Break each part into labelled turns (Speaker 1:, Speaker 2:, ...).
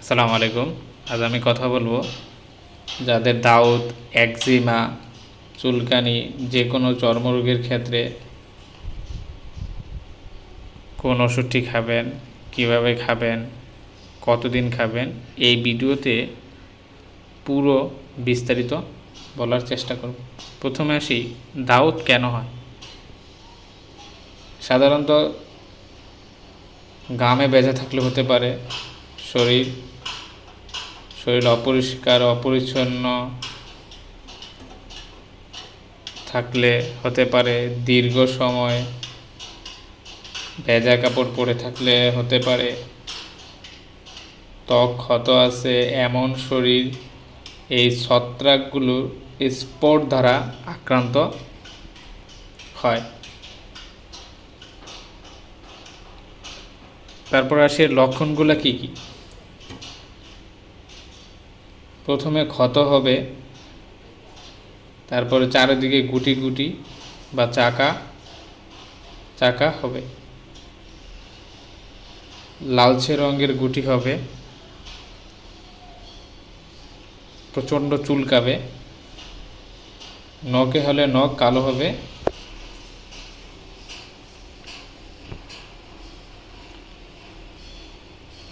Speaker 1: আসসালামু আলাইকুম। আজ আমি কথা বলবো যাদের দাউদ, একজিমা, চুলকানি যে কোনো চর্মরোগের ক্ষেত্রে কোন ওষুধটি খাবেন, কিভাবে খাবেন, কতদিন খাবেন, এই ভিডিওতে পুরো বিস্তারিত বলার চেষ্টা করব। প্রথমে আসি, দাউদ কেন হয়? সাধারণত ঘামে ভেজা থাকলে হতে পারে, শরীর অপরিষ্কার অপরিচ্ছন্ন থাকলে হতে পারে, দীর্ঘ সময় ভেজা কাপড় পরে থাকলে হতে পারে, ত্বক ক্ষত আছে এমন শরীর, এই ছত্রাকগুলো স্পোর দ্বারা আক্রান্ত হয়। তারপর আসে লক্ষণগুলো কি কি। প্রথমে ক্ষত হবে, তারপরে চারিদিকে গুটি গুটি বা চাকা চাকা হবে, লালচে রঙের গুটি হবে, প্রচণ্ড চুলকাবে, নখে হলে নখ কালো হবে,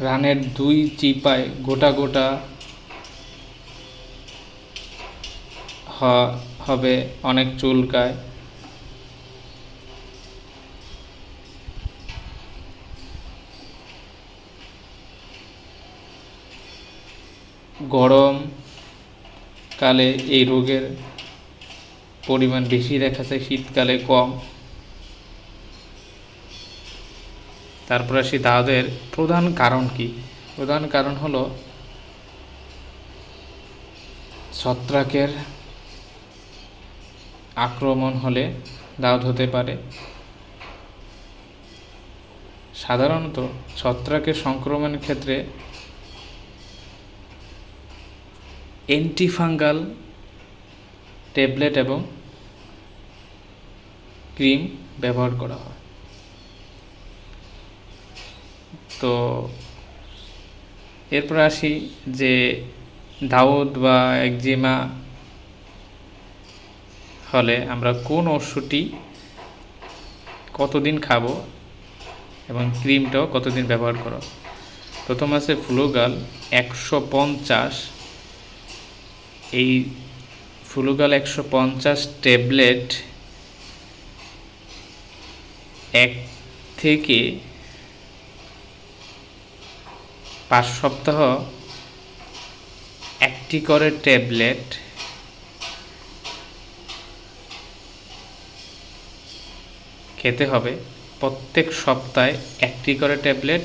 Speaker 1: রানের দুই চিপায় গোটা গোটা হবে, অনেক চুলকায়, গরম কালে এই রোগের পরিমাণ বেশি দেখা যায়, শীতকালে কম। তারপর আসি দাউদের প্রধান কারণ কি। প্রধান কারণ হলো ছত্রাকের আক্রমণ হলে দাউদ হতে পারে। সাধারণত ছত্রাকের সংক্রমণের ক্ষেত্রে অ্যান্টিফাঙ্গাল ট্যাবলেট এবং ক্রিম ব্যবহার করা হয়। তো এরপর আসি যে দাউদ বা একজিমা হলে আমরা কোন ওষুধটি কতদিন খাবো এবং ক্রিমটাও কতদিন ব্যবহার করো। প্রথম আছে ফ্লুগাল 150। এই ফ্লুগাল 150 ট্যাবলেট 1 থেকে 5 সপ্তাহ একটি করে ট্যাবলেট খেতে হবে। প্রত্যেক সপ্তাহে একটি করে ট্যাবলেট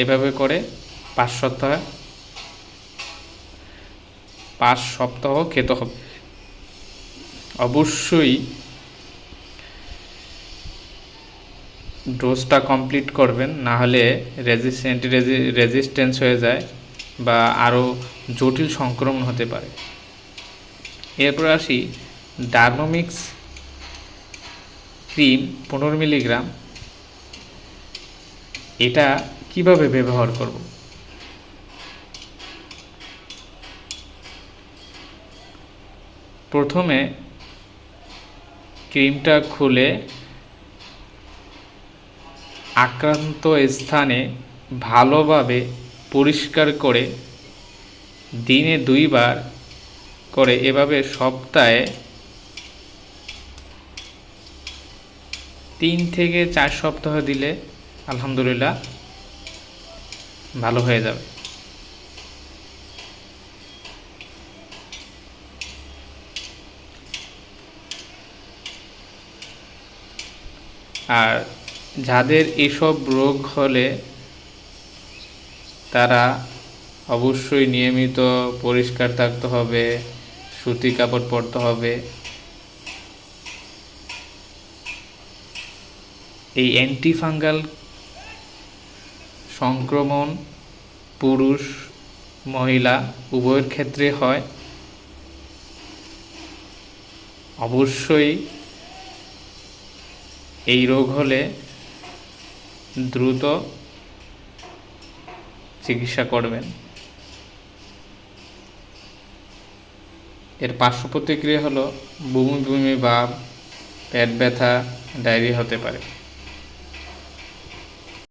Speaker 1: এভাবে করে 5 সপ্তাহ খেতে হবে। অবশ্যই ডোজটা কমপ্লিট করবেন, না হলে রেজিস্ট্যান্স হয়ে যায় বা আরও জটিল সংক্রমণ হতে পারে। এরপর আসি ডার্মোমিক্স ক্রিম 15 মিলিগ্রাম, এটা কিভাবে ব্যবহার করব। প্রথমে ক্রিমটা খুলে আক্রান্ত স্থানে ভালোভাবে পরিষ্কার করে দিনে 2 বার করে এভাবে সপ্তাহে 3 থেকে 4 সপ্তাহ দিলে আলহামদুলিল্লাহ ভালো হয়ে যাবে। আর যাদের এসব রোগ হলে তারা অবশ্যই নিয়মিত পরিষ্কার থাকতে হবে, সুতি কাপড় পরতে হবে। এই অ্যান্টিফাঙ্গাল সংক্রমণ পুরুষ মহিলা উভয়ের ক্ষেত্রে হয়। অবশ্যই এই রোগ হলে দ্রুত চিকিৎসা করবেন। এর পার্শ্ব প্রতিক্রিয়া হলো বমি বমি ভাব, পেট ব্যথা, ডায়রিয়া হতে পারে।